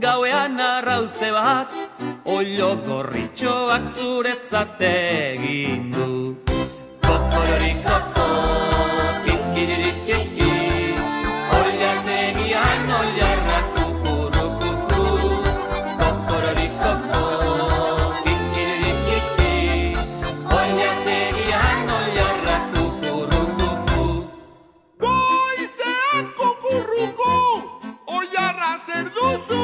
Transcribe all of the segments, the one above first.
Gauean arrautze bat, oilo gorritxoak zuretzat egin du. Kokororikoko, kikiririkiki, oilategian oilarrak kukurukuku. Kokororikoko, kikiririkiki, oilategian oilarrak kukurukuku. Goizean kukurruku, oilarra zer duzu?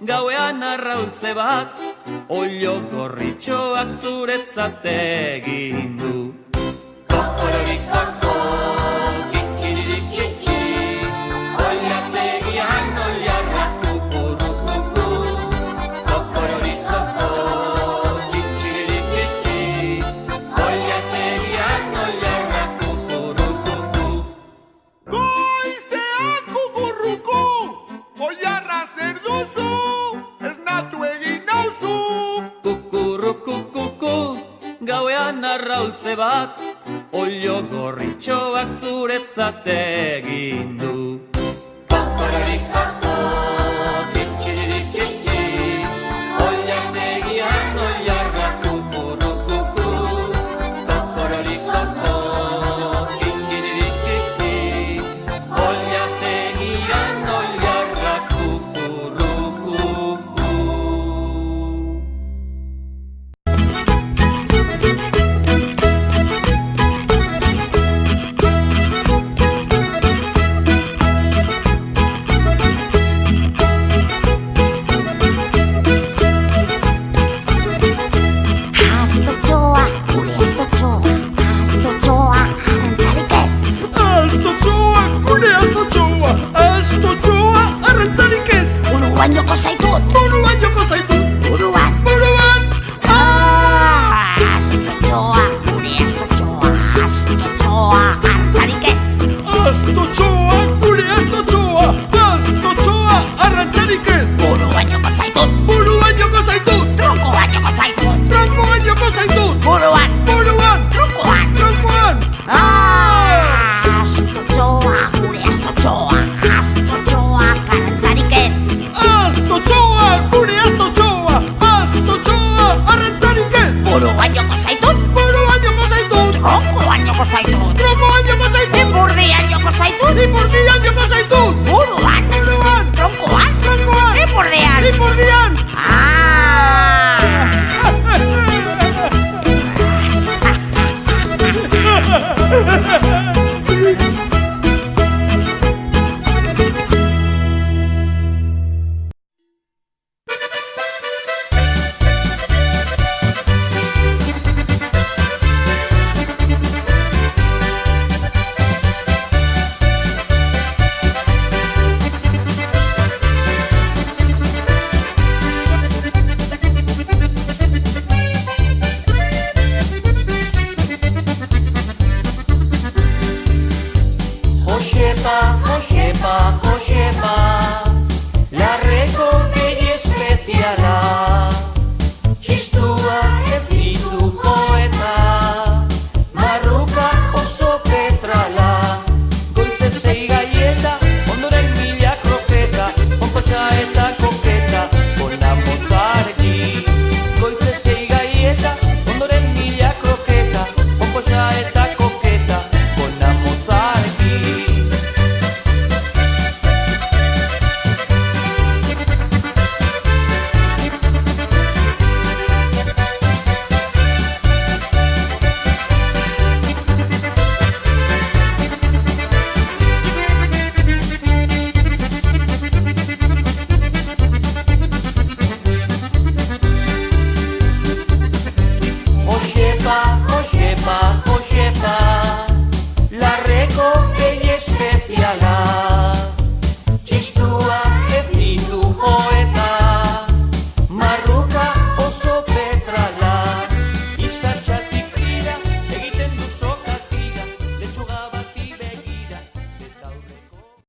Gauean arrautze bat, oilo gorritxoak zuretzat egin du. Kokororikoko, kikiririkiki, oilategian oilarrak kukurukuku. Kokororikoko, kikiririkiki, oilategian oilarrak kukurukuku. Goizean kukurruku, oilarra zer duzu? Gauean arrautze bat, oilo gorritxoak zuretzat egin du. Kokororikoko.